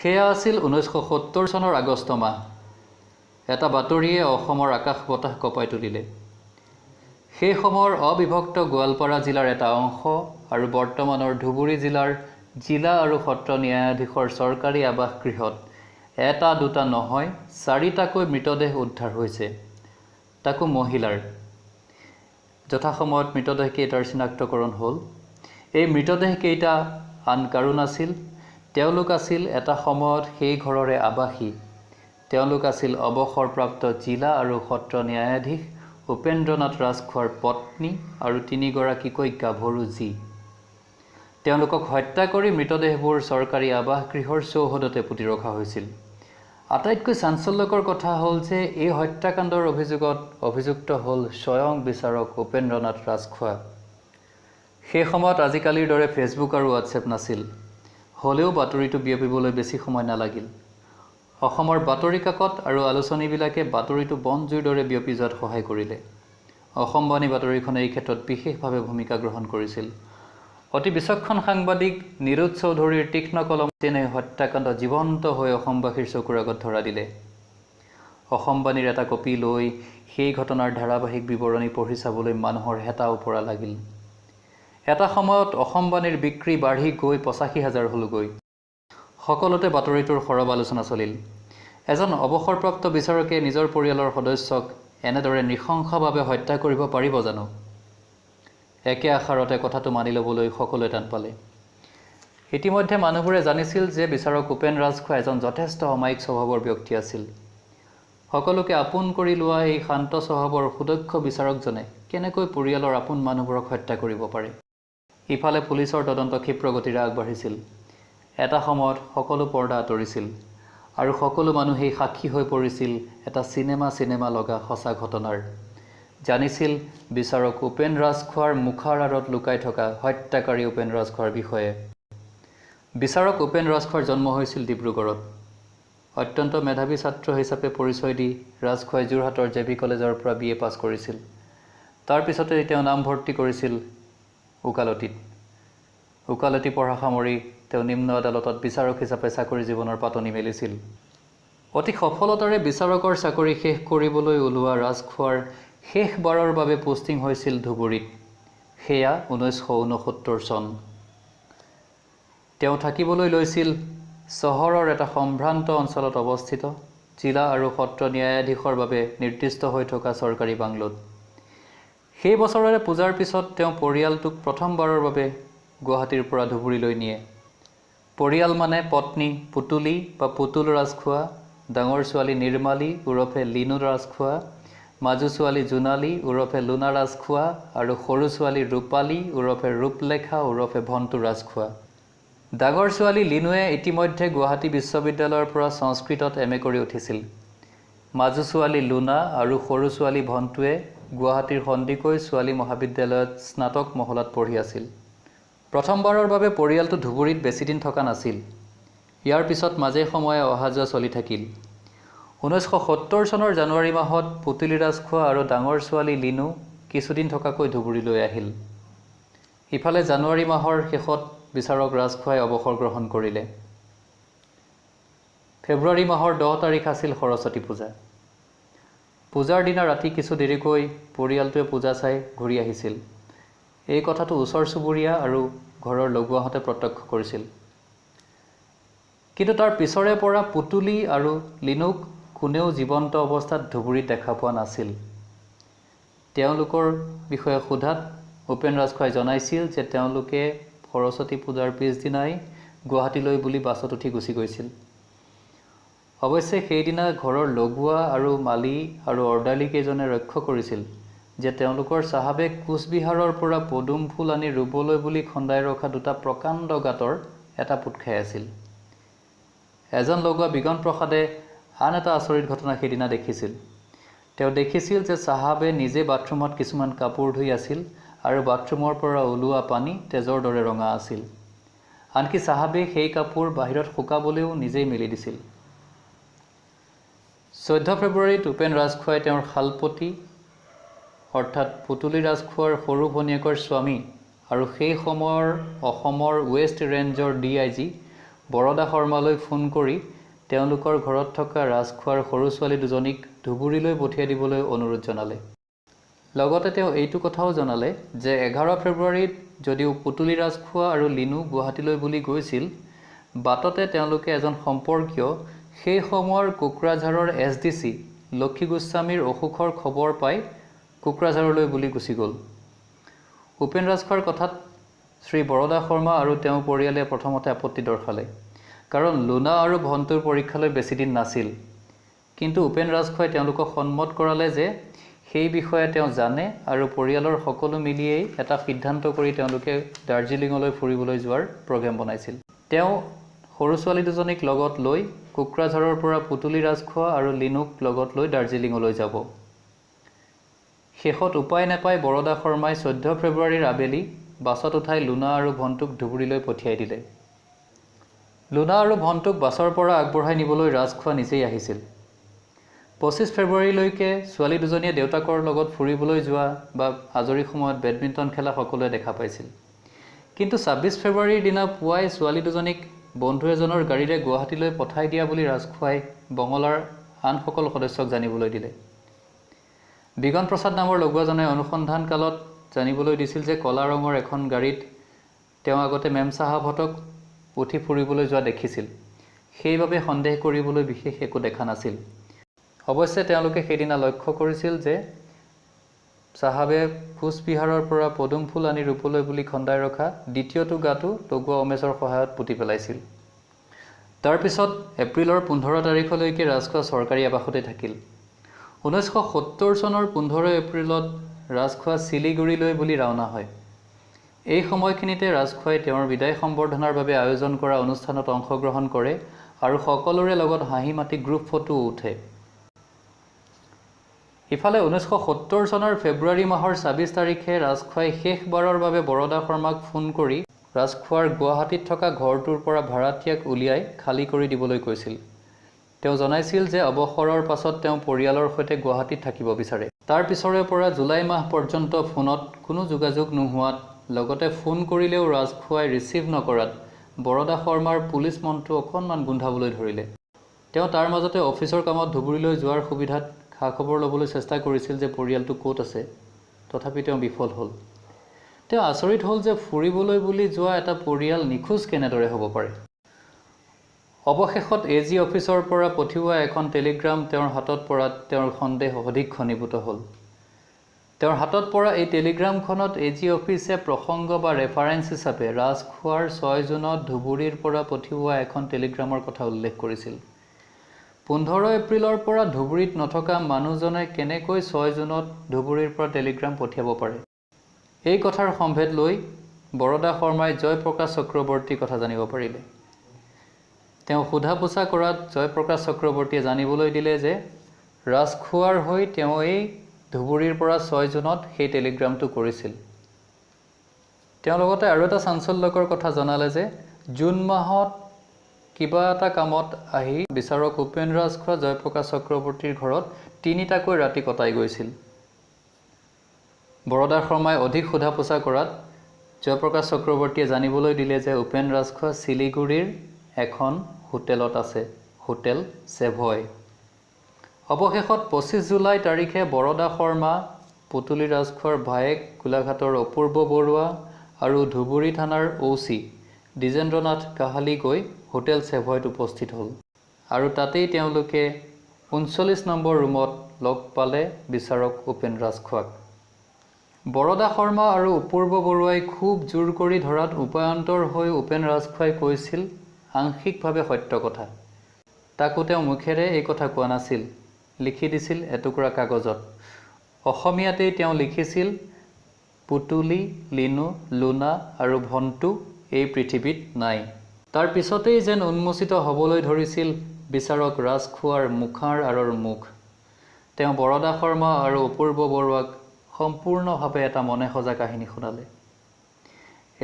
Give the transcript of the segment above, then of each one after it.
সেয়া আছিল 1970 চনৰ আগষ্ট মাহ। এটা বাতৰিয়ে অসমৰ আকাশ বতাহ কঁপাই তুলিলে। সেই সময়ৰ অবিভক্ত গোৱালপাৰা জিলাৰ এটা অংশ আৰু বৰ্তমানৰ ধুবুৰী জিলাৰ জিলা আৰু সত্ৰ ন্যায়াধীশৰ চৰকাৰী আৱাসগৃহত এটা দুটা নহয় 4টাকৈ মৃতদেহ উদ্ধাৰ হৈছে, তাকো মহিলাৰ। যথাসময়ত মৃতদেহকেইটাৰ চিনাক্তকৰণ হ'ল। এই মৃতদেহকেইটা আন কাৰো নাছিল, তেওঁলোক আছিল এটা সময়ত সেই ঘৰৰে আৱাসী। তেওঁলোক আছিল অৱসৰপ্ৰাপ্ত জিলা আৰু সত্ৰ ন্যায়াধীশ উপেন্দ্ৰনাথ ৰাজখোৱাৰ পত্নী আৰু 3গৰাকীকৈ গাভৰু জী। তেওঁলোকক হত্যা কৰি মৃতদেহবোৰ চৰকাৰী আৱাসগৃহৰ চৌহদতে পুতি ৰখা হৈছিল। আটাইতকৈ চাঞ্চল্যকৰ কথা হ'ল যে এই হত্যাকাণ্ডৰ অভিযোগত অভিযুক্ত হ'ল স্বয়ং বিচাৰক উপেন্দ্ৰনাথ ৰাজখোৱা। সেই সময়ত আজিকালিৰ দৰে ফেচবুক আৰু হোৱাটছএপ নাছিল, হ'লেও বাতৰিটো বিয়পিবলৈ বেছি সময় নালাগিল। অসমৰ বাতৰি কাকত আৰু আলোচনীবিলাকে বাতৰিটো বনজুইৰ দৰে বিয়পি যোৱাত সহায় কৰিলে। অসমবাণী বাতৰিখনে এই ক্ষেত্ৰত বিশেষভাৱে ভূমিকা গ্ৰহণ কৰিছিল। অতি বিচক্ষণ সাংবাদিক নিৰোদ চৌধুৰীৰ তীক্ষ্ণ কলমে হত্যাকাণ্ড জীৱন্ত হৈ অসমবাসীৰ চকুৰ আগত ধৰা দিলে। অসমবাণীৰ এটা কপি লৈ সেই ঘটনাৰ ধাৰাবাহিক বিৱৰণী পঢ়ি চাবলৈ মানুহৰ হেতা ওপৰা লাগিল। এটা সময়ত অসমবাণীৰ বিক্ৰী বাঢ়ি গৈ 85,000 হ'লগৈ। সকলোতে বাতৰিটোৰ সৰব আলোচনা চলিল। এজন অৱসৰপ্ৰাপ্ত বিচাৰকে নিজৰ পৰিয়ালৰ সদস্যক এনেদৰে নৃশংসভাৱে হত্যা কৰিব পাৰিব জানো? একে আষাৰতে কথাটো মানি ল'বলৈ সকলোৱে টান পালে। ইতিমধ্যে মানুহবোৰে জানিছিল যে বিচাৰক উপেন ৰাজখোৱা এজন যথেষ্ট অমায়িক স্বভাৱৰ ব্যক্তি আছিল। সকলোকে আপোন কৰি লোৱা এই শান্ত স্বভাৱৰ সুদক্ষ বিচাৰকজনে কেনেকৈ পৰিয়ালৰ আপোন মানুহবোৰক হত্যা কৰিব পাৰে? ইফালে পুলিচৰ তদন্ত ক্ষিপ্ৰগতিৰে আগবাঢ়িছিল। এটা সময়ত সকলো পৰ্দা আঁতৰিছিল আৰু সকলো মানুহেই সাক্ষী হৈ পৰিছিল এটা চিনেমা লগা সঁচা ঘটনাৰ। জানিছিল বিচাৰক উপেন ৰাজখোৱাৰ মুখাৰ আঁৰত লুকাই থকা হত্যাকাৰী উপেন ৰাজখোৱাৰ বিষয়ে। বিচাৰক উপেন ৰাজখোৱাৰ জন্ম হৈছিল ডিব্ৰুগড়ত। অত্যন্ত মেধাৱী ছাত্ৰ হিচাপে পৰিচয় দি ৰাজখোৱাই যোৰহাটৰ JV কলেজৰ পৰা BA পাছ কৰিছিল। তাৰ পিছতে তেওঁ নামভৰ্তি কৰিছিল ওকালতিত। ওকালতি পঢ়া সামৰি তেওঁ নিম্ন আদালতত বিচাৰক হিচাপে চাকৰি জীৱনৰ পাতনি মেলিছিল। অতি সফলতাৰে বিচাৰকৰ চাকৰি শেষ কৰিবলৈ ওলোৱা ৰাজখোৱাৰ শেষবাৰৰ বাবে পোষ্টিং হৈছিল ধুবুৰীত। সেয়া 1969 চন। তেওঁ থাকিবলৈ লৈছিল চহৰৰ এটা সম্ভ্ৰান্ত অঞ্চলত অৱস্থিত জিলা আৰু সত্ৰ ন্যায়াধীশৰ বাবে নিৰ্দিষ্ট হৈ থকা চৰকাৰী বাংলোত। সেই বছৰৰে পূজাৰ পিছত তেওঁ পৰিয়ালটোক প্ৰথমবাৰৰ বাবে গুৱাহাটীৰ পৰা ধুবুৰীলৈ নিয়ে। পৰিয়াল মানে পত্নী পুতুলি বা পুতুল ৰাজখোৱা, ডাঙৰ ছোৱালী নিৰ্মালী ওৰফে লিনু ৰাজখোৱা, মাজু ছোৱালী জোনালী ওৰফে লুনা ৰাজখোৱা আৰু সৰু ছোৱালী ৰূপালী ওৰফে ৰূপলেখা ওৰফে ভণ্টু ৰাজখোৱা। ডাঙৰ ছোৱালী লিনুৱে ইতিমধ্যে গুৱাহাটী বিশ্ববিদ্যালয়ৰ পৰা সংস্কৃতত MA কৰি উঠিছিল। মাজু ছোৱালী লুনা আৰু সৰু ছোৱালী ভণ্টুৱে গুৱাহাটীৰ সন্দিকৈ ছোৱালী মহাবিদ্যালয়ত স্নাতক মহলাত পঢ়ি আছিল। প্ৰথমবাৰৰ বাবে পৰিয়ালটো ধুবুৰীত বেছিদিন থকা নাছিল। ইয়াৰ পিছত মাজে সময়ে অহা যোৱা চলি থাকিল। 1970 চনৰ জানুৱাৰী মাহত পুতুলি ৰাজখোৱা আৰু ডাঙৰ ছোৱালী লিনু কিছুদিন থকাকৈ ধুবুৰীলৈ আহিল। ইফালে জানুৱাৰী মাহৰ শেষত বিচাৰক ৰাজখোৱাই অৱসৰ গ্ৰহণ কৰিলে। ফেব্ৰুৱাৰী মাহৰ 10 তাৰিখ আছিল সৰস্বতী পূজা। পূজাৰ দিনা ৰাতি কিছু দেৰিকৈ পৰিয়ালটোৱে পূজা চাই ঘূৰি আহিছিল। এই কথাটো ওচৰ চুবুৰীয়া আৰু ঘৰৰ লগুৱাহঁতে প্ৰত্যক্ষ কৰিছিল। কিন্তু তাৰ পিছৰে পৰা পুতুলি আৰু লিনুক কোনেও জীৱন্ত অৱস্থাত ধুবুৰীত দেখা পোৱা নাছিল। তেওঁলোকৰ বিষয়ে সোধাত উপেন ৰাজখোৱাই জনাইছিল যে তেওঁলোকে সৰস্বতী পূজাৰ পিছদিনাই গুৱাহাটীলৈ বুলি বাছত উঠি গুচি গৈছিল। অৱশ্যে সেইদিনা ঘৰৰ লগুৱা আৰু মালী আৰু অৰ্দালীকেইজনে লক্ষ্য কৰিছিল যে তেওঁলোকৰ চাহাবে কোচবিহাৰৰ পৰা পদুম ফুল আনি ৰুবলৈ বুলি খন্দাই ৰখা দুটা প্ৰকাণ্ড গাঁতৰ এটা পোত খাই আছিল। এজন লগুৱা বিগন প্ৰসাদে আন এটা আচৰিত ঘটনা সেইদিনা দেখিছিল। তেওঁ দেখিছিল যে চাহাবে নিজে বাথৰুমত কিছুমান কাপোৰ ধুই আছিল আৰু বাথৰুমৰ পৰা ওলোৱা পানী তেজৰ দৰে ৰঙা আছিল। আনকি চাহাবে সেই কাপোৰ বাহিৰত শুকাবলৈও নিজেই মেলি দিছিল। 14 ফেব্ৰুৱাৰীত উপেন ৰাজখোৱাই তেওঁৰ শালপতি অৰ্থাৎ পুতুলি ৰাজখোৱাৰ সৰু ভনীয়েকৰ স্বামী আৰু সেই সময়ৰ অসমৰ ৱেষ্ট ৰেঞ্জৰ DIG বৰদা শৰ্মালৈ ফোন কৰি তেওঁলোকৰ ঘৰত থকা ৰাজখোৱাৰ সৰু ছোৱালী দুজনীক ধুবুৰীলৈ পঠিয়াই দিবলৈ অনুৰোধ জনালে। লগতে তেওঁ এইটো কথাও জনালে যে 11 ফেব্ৰুৱাৰীত যদিও পুতুলি ৰাজখোৱা আৰু লিনু গুৱাহাটীলৈ বুলি গৈছিল, বাটতে তেওঁলোকে এজন সম্পৰ্কীয় সেই সময়ৰ কোকৰাঝাৰৰ SDC লক্ষী গোস্বামীৰ অসুখৰ খবৰ পাই কোকৰাঝাৰলৈ বুলি গুচি গ'ল। উপেন ৰাজখোৱাৰ কথাত শ্ৰী বৰদা শৰ্মা আৰু তেওঁৰ পৰিয়ালে প্ৰথমতে আপত্তি দৰ্শালে, কাৰণ লুনা আৰু ভণ্টুৰ পৰীক্ষালৈ বেছি দিন নাছিল। কিন্তু উপেন ৰাজখোৱাই তেওঁলোকক সন্মত কৰালে যে সেই বিষয়ে তেওঁ জানে আৰু পৰিয়ালৰ সকলো মিলিয়েই এটা সিদ্ধান্ত কৰি তেওঁলোকে দাৰ্জিলিঙলৈ ফুৰিবলৈ যোৱাৰ প্ৰগ্ৰেম বনাইছিল। তেওঁ সৰু ছোৱালী দুজনীক লগত লৈ কোকৰাঝাৰৰ পৰা পুতুলি ৰাজখোৱা আৰু লিনুক লগত লৈ দাৰ্জিলিঙলৈ যাব। শেষত উপায় নাপাই বৰদা শৰ্মাই 14 ফেব্ৰুৱাৰীৰ আবেলি বাছত উঠাই লুনা আৰু ভণ্টুক ধুবুৰীলৈ পঠিয়াই দিলে। লুনা আৰু ভণ্টুক বাছৰ পৰা আগবঢ়াই নিবলৈ ৰাজখোৱা নিজেই আহিছিল। 25 ফেব্ৰুৱাৰীলৈকে ছোৱালী দুজনীয়ে দেউতাকৰ লগত ফুৰিবলৈ যোৱা বা আজৰি সময়ত বেডমিণ্টন খেলা সকলোৱে দেখা পাইছিল। কিন্তু 26 ফেব্ৰুৱাৰীৰ দিনা পুৱাই ছোৱালী দুজনীক বন্ধু এজনৰ গাড়ীৰে গুৱাহাটীলৈ পঠাই দিয়া বুলি ৰাজখোৱাই বঙলাৰ আন সকলো সদস্যক জানিবলৈ দিলে। বিগন প্ৰসাদ নামৰ লগুৱাজনে অনুসন্ধান কালত জানিবলৈ দিছিল যে কলা ৰঙৰ এখন গাড়ীত তেওঁ আগতে মেম চাহাবহঁতক উঠি ফুৰিবলৈ যোৱা দেখিছিল। সেইবাবে সন্দেহ কৰিবলৈ বিশেষ একো দেখা নাছিল। অৱশ্যে তেওঁলোকে সেইদিনা লক্ষ্য কৰিছিল যে চাহাবে কোচবিহাৰৰ পৰা পদুম ফুল আনি ৰূপলৈ বুলি খন্দাই ৰখা দ্বিতীয়টো গাটো লগোৱা উমেশৰ সহায়ত পুতি পেলাইছিল। তাৰপিছত এপ্ৰিলৰ 15 তাৰিখলৈকে ৰাজখোৱা চৰকাৰী আৱাসতে থাকিল। 1970 চনৰ 15 এপ্ৰিলত ৰাজখোৱা শিলিগুৰিলৈ বুলি ৰাওনা হয়। এই সময়খিনিতে ৰাজখোৱাই তেওঁৰ বিদায় সম্বৰ্ধনাৰ বাবে আয়োজন কৰা অনুষ্ঠানত অংশগ্ৰহণ কৰে আৰু সকলোৰে লগত হাঁহি মাতি গ্ৰুপ ফটোও উঠে। ইফালে 1970 চনৰ ফেব্ৰুৱাৰী মাহৰ 26 তাৰিখে ৰাজখোৱাই শেষবাৰৰ বাবে বৰদা শৰ্মাক ফোন কৰি ৰাজখোৱাৰ গুৱাহাটীত থকা ঘৰটোৰ পৰা ভাড়াতীয়াক উলিয়াই খালী কৰি দিবলৈ কৈছিল। তেওঁ জনাইছিল যে অৱসৰৰ পাছত তেওঁ পৰিয়ালৰ সৈতে গুৱাহাটীত থাকিব বিচাৰে। তাৰ পিছৰে পৰা জুলাই মাহ পৰ্যন্ত ফোনত কোনো যোগাযোগ নোহোৱাত, লগতে ফোন কৰিলেও ৰাজখোৱাই ৰিচিভ নকৰাত বৰদা শৰ্মাৰ পুলিচ মনটো অকণমান গোন্ধাবলৈ ধৰিলে। তেওঁ তাৰ মাজতে অফিচৰ কামত ধুবুৰীলৈ যোৱাৰ সুবিধাত খা খবৰ ল'বলৈ চেষ্টা কৰিছিল যে পৰিয়ালটো ক'ত আছে, তথাপি তেওঁ বিফল হ'ল। তেওঁ আচৰিত হ'ল যে ফুৰিবলৈ বুলি যোৱা এটা পৰিয়াল নিখোজ কেনেদৰে হ'ব পাৰে। অৱশেষত AG অফিচৰ পৰা পঠিওৱা এখন টেলিগ্ৰাম তেওঁৰ হাতত পৰাত তেওঁৰ সন্দেহ অধিক ঘনীভূত হ'ল। তেওঁৰ হাতত পৰা এই টেলিগ্ৰামখনত AG অফিচে প্ৰসংগ বা ৰেফাৰেন্স হিচাপে ৰাজখোৱাৰ 6 জুনত ধুবুৰীৰ পৰা পঠিওৱা এখন টেলিগ্ৰামৰ কথা উল্লেখ কৰিছিল। 15 এপ্ৰিলৰ পৰা ধুবুৰীত নথকা মানুহজনে কেনেকৈ 6 জুনত ধুবুৰীৰ পৰা টেলিগ্ৰাম পঠিয়াব পাৰে। এই কথাৰ সম্ভেদ লৈ বৰদা শৰ্মাই জয়প্ৰকাশ চক্ৰৱৰ্তীৰ কথা জানিব পাৰিলে। তেওঁ সোধা পোছা কৰাত জয়প্ৰকাশ চক্ৰৱৰ্তীয়ে জানিবলৈ দিলে যে ৰাজখোৱাৰ হৈ তেওঁ এই ধুবুৰীৰ পৰা 6 জুনত সেই টেলিগ্ৰামটো কৰিছিল। তেওঁ লগতে আৰু এটা চাঞ্চল্যকৰ কথা জনালে যে জুন মাহত কিবা এটা কামত আহি বিচাৰক উপেন ৰাজখোৱা জয়প্ৰকাশ চক্ৰৱৰ্তীৰ ঘৰত 3টাকৈ ৰাতি কটাই গৈছিল। বৰদা শৰ্মাই অধিক সোধা পোছা কৰাত জয়প্ৰকাশ চক্ৰৱৰ্তীয়ে জানিবলৈ দিলে যে উপেন ৰাজখোৱা শিলিগুৰিৰ এখন হোটেলত আছে, হোটেল চেভয়। অৱশেষত 25 জুলাই তাৰিখে বৰদা শৰ্মা, পুতুলি ৰাজখোৱাৰ ভায়েক গোলাঘাটৰ অপূৰ্ব বৰুৱা আৰু ধুবুৰী থানাৰ OC দ্বিজেন্দ্ৰনাথ কাহালি গৈ হোটেল চেভয়ত উপস্থিত হ'ল আৰু তাতেই তেওঁলোকে 39 নম্বৰ ৰুমত লগ পালে বিচাৰক উপেন ৰাজখোৱাক। বৰদা শৰ্মা আৰু অপূৰ্ব বৰুৱাই খুব জোৰ কৰি ধৰাত উপায়ন্তৰ হৈ উপেন ৰাজখোৱাই কৈছিল আংশিকভাৱে সত্য কথা। তাকো তেওঁ মুখেৰে এই কথা কোৱা নাছিল, লিখি দিছিল এটুকুৰা কাগজত। অসমীয়াতেই তেওঁ লিখিছিল, পুতুলি, লিনু, লুনা আৰু ভণ্টু এই পৃথিৱীত নাই। তাৰ পিছতেই যেন উন্মোচিত হ'বলৈ ধৰিছিল বিচাৰক ৰাজখোৱাৰ মুখাৰ আঁৰৰ মুখ। তেওঁ বৰদা শৰ্মা আৰু অপূৰ্ব বৰুৱাক সম্পূৰ্ণভাৱে এটা মনে সজা কাহিনী শুনালে।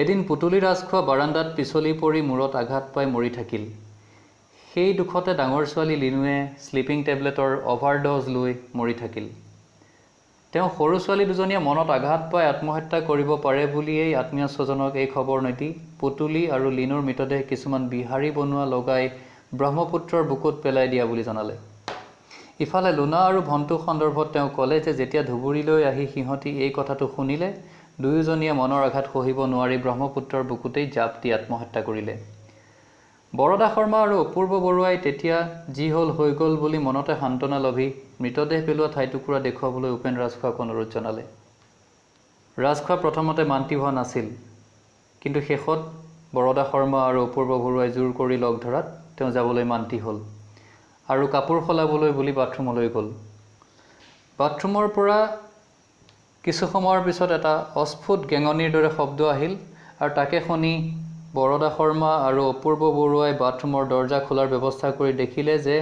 এদিন পুতুলি ৰাজখোৱা বাৰাণ্ডাত পিছলি পৰি মূৰত আঘাত পাই মৰি থাকিল। সেই দুখতে ডাঙৰ ছোৱালী লিনুৱে স্লিপিং টেবলেটৰ অভাৰড'জ লৈ মৰি থাকিল। তেওঁ সৰু ছোৱালী দুজনীয়ে মনত আঘাত পাই আত্মহত্যা কৰিব পাৰে বুলিয়েই আত্মীয় স্বজনক এই খবৰ নিদি পুতুলি আৰু লিনুৰ মৃতদেহ কিছুমান বিহাৰী বনোৱা লগাই ব্ৰহ্মপুত্ৰৰ বুকুত পেলাই দিয়া বুলি জনালে। ইফালে লুনা আৰু ভণ্টু সন্দৰ্ভত তেওঁ ক'লে যে যেতিয়া ধুবুৰীলৈ আহি সিহঁতি এই কথাটো শুনিলে দুয়োজনীয়ে মনৰ আঘাত সহিব নোৱাৰি ব্ৰহ্মপুত্ৰৰ বুকুতেই জাপ দি আত্মহত্যা কৰিলে। বৰদা শৰ্মা আৰু অপূৰ্ব বৰুৱাই তেতিয়া যি হ'ল হৈ গ'ল বুলি মনতে সান্তনা লভি মৃতদেহ পেলোৱা ঠাইটুকুৰা দেখুৱাবলৈ উপেন ৰাজখোৱাক অনুৰোধ জনালে। ৰাজখোৱা প্ৰথমতে মান্তি হোৱা নাছিল, কিন্তু শেষত বৰদা শৰ্মা আৰু অপূৰ্ব বৰুৱাই জোৰ কৰি লগ ধৰাত তেওঁ যাবলৈ মান্তি হ'ল আৰু কাপোৰ সলাবলৈ বুলি বাথৰুমলৈ গ'ল। বাথৰুমৰ পৰা কিছু সময়ৰ পিছত এটা অস্ফুট গেঙনিৰ দৰে শব্দ আহিল আৰু তাকে শুনি বৰদা শৰ্মা আৰু অপূৰ্ব বৰুৱাই বাথৰুমৰ দৰ্জা খোলাৰ ব্যৱস্থা কৰি দেখিলে যে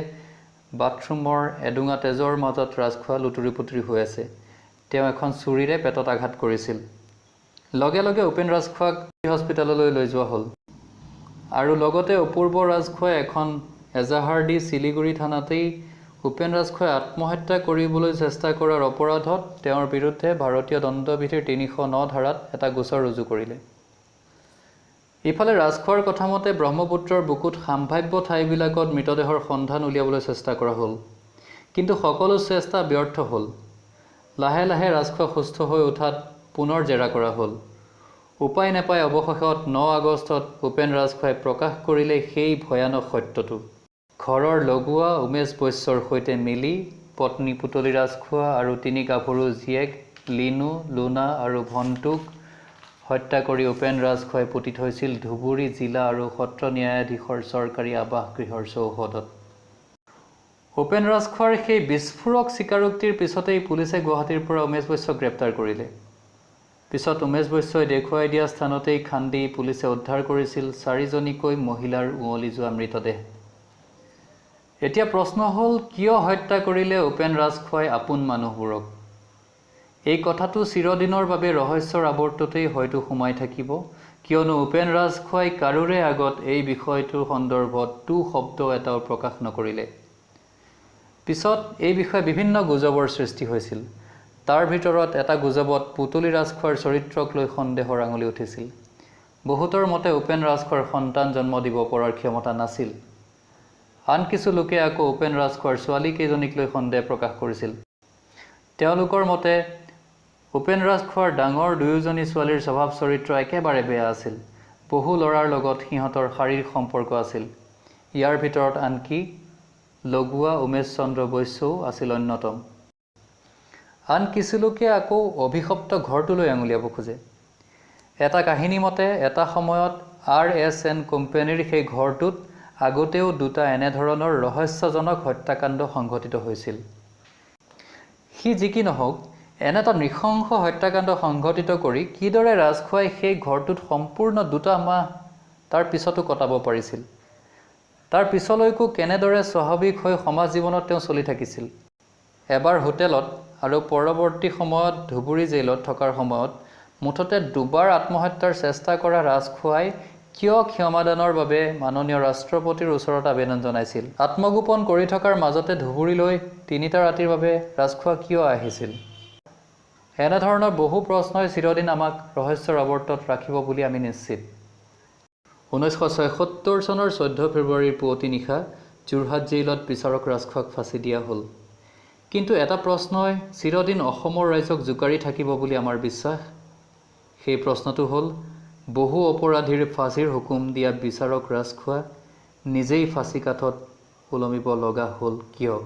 বাথৰুমৰ এডোঙা তেজৰ মাজত ৰাজখোৱা লুতুৰি পুতুৰি হৈ আছে। তেওঁ এখন ছুৰীৰে পেটত আঘাত কৰিছিল। লগে লগে উপেন ৰাজখোৱাক হস্পিটেললৈ লৈ যোৱা হ'ল আৰু লগতে অপূৰ্ব ৰাজখোৱাই এখন এজাহাৰ দি শিলিগুৰি থানাতেই উপেন ৰাজখোৱাই আত্মহত্যা কৰিবলৈ চেষ্টা কৰাৰ অপৰাধত তেওঁৰ বিৰুদ্ধে ভাৰতীয় দণ্ডবিধিৰ ৩০৯ ধাৰাত এটা গোচৰ ৰুজু কৰিলে। ইফালে ৰাজখোৱাৰ কথা মতে ব্ৰহ্মপুত্ৰৰ বুকুত সাম্ভাৱ্য ঠাইবিলাকত মৃতদেহৰ সন্ধান উলিয়াবলৈ চেষ্টা কৰা হ'ল, কিন্তু সকলো চেষ্টা ব্যৰ্থ হ'ল। লাহে লাহে ৰাজখোৱা সুস্থ হৈ উঠাত পুনৰ জেৰা কৰা হ'ল। উপায় নাপাই অৱশেষত ৯ আগষ্টত উপেন ৰাজখোৱাই প্ৰকাশ কৰিলে সেই ভয়ানক সত্যটো। ঘৰৰ লগুৱা উমেশ বৈশ্যৰ সৈতে মিলি পত্নী পুতলি ৰাজখোৱা আৰু ৩ গাভৰু জীয়েক লিনু, লুনা আৰু ভণ্টুক হত্যা কৰি উপেন ৰাজখোৱাই পুতি থৈছিল ধুবুৰী জিলা আৰু সত্ৰ ন্যায়াধীশৰ চৰকাৰী আৱাসগৃহৰ চৌহদত। উপেন ৰাজখোৱাৰ সেই বিস্ফোৰক স্বীকাৰোক্তিৰ পিছতেই পুলিচে গুৱাহাটীৰ পৰা উমেশ বৈশ্যক গ্ৰেপ্তাৰ কৰিলে। পিছত উমেশ বৈশ্যই দেখুৱাই দিয়া স্থানতেই খান্দি পুলিচে উদ্ধাৰ কৰিছিল ৪জনীকৈ মহিলাৰ উৱলি যোৱা মৃতদেহ। এতিয়া প্ৰশ্ন হ'ল, কিয় হত্যা কৰিলে উপেন ৰাজখোৱাই আপোন মানুহবোৰক? এই কথাটো চিৰদিনৰ বাবে ৰহস্যৰ আৱৰ্ততেই হয়তো সোমাই থাকিব, কিয়নো উপেন ৰাজখোৱাই কাৰোৰে আগত এই বিষয়টোৰ সন্দৰ্ভত টু শব্দ এটাও প্ৰকাশ নকৰিলে। পিছত এই বিষয়ে বিভিন্ন গুজবৰ সৃষ্টি হৈছিল। তাৰ ভিতৰত এটা গুজবত পুতলি ৰাজখোৱাৰ চৰিত্ৰক লৈ সন্দেহৰ আঙুলি উঠিছিল। বহুতৰ মতে উপেন ৰাজখোৱাৰ সন্তান জন্ম দিব পৰাৰ ক্ষমতা নাছিল। আন কিছু লোকে আকৌ উপেন ৰাজখোৱাৰ ছোৱালীকেইজনীক লৈ সন্দেহ প্ৰকাশ কৰিছিল। তেওঁলোকৰ মতে উপেন ৰাজখোৱাৰ ডাঙৰ দুয়োজনী ছোৱালীৰ স্বভাৱ চৰিত্ৰ একেবাৰে বেয়া আছিল। বহু ল'ৰাৰ লগত সিহঁতৰ শাৰীৰিক সম্পৰ্ক আছিল। ইয়াৰ ভিতৰত আনকি লগুৱা উমেশ চন্দ্ৰ বৈশ্যও আছিল অন্যতম। আন কিছু লোকে আকৌ অভিশপ্ত ঘৰটোলৈ আঙুলিয়াব খোজে। এটা কাহিনী মতে এটা সময়ত RSN কোম্পানীৰ সেই ঘৰটোত আগতেও দুটা এনেধৰণৰ ৰহস্যজনক হত্যাকাণ্ড সংঘটিত হৈছিল। সি যি কি নহওক, এনে এটা নৃশংস হত্যাকাণ্ড সংঘটিত কৰি কিদৰে ৰাজখোৱাই সেই ঘৰটোত সম্পূৰ্ণ ২টা মাহ তাৰ পিছতো কটাব পাৰিছিল? তাৰ পিছলৈকো কেনেদৰে স্বাভাৱিক হৈ সমাজ জীৱনত তেওঁ চলি থাকিছিল? এবাৰ হোটেলত আৰু পৰৱৰ্তী সময়ত ধুবুৰী জেইলত থকাৰ সময়ত মুঠতে ২বাৰ আত্মহত্যাৰ চেষ্টা কৰা ৰাজখোৱাই কিয় ক্ষমাদানৰ বাবে মাননীয় ৰাষ্ট্ৰপতিৰ ওচৰত আবেদন জনাইছিল? আত্মগোপন কৰি থকাৰ মাজতে ধুবুৰীলৈ ৩টা ৰাতিৰ বাবে ৰাজখোৱা কিয় আহিছিল? এনেধৰণৰ বহু প্ৰশ্নই চিৰদিন আমাক ৰহস্যৰ আৱৰ্তত ৰাখিব বুলি আমি নিশ্চিত। ১৯৭৬ চনৰ ১৪ ফেব্ৰুৱাৰীৰ পুৱতি নিশা যোৰহাট জেইলত বিচাৰক ৰাজখোৱাক ফাঁচি দিয়া হ'ল। কিন্তু এটা প্ৰশ্নই চিৰদিন অসমৰ ৰাইজক জোকাৰি থাকিব বুলি আমাৰ বিশ্বাস। সেই প্ৰশ্নটো হ'ল, বহু অপৰাধীৰ ফাঁচীৰ হুকুম দিয়া বিচাৰক ৰাজখোৱা নিজেই ফাঁচী কাঠত ওলমিব লগা হ'ল কিয়?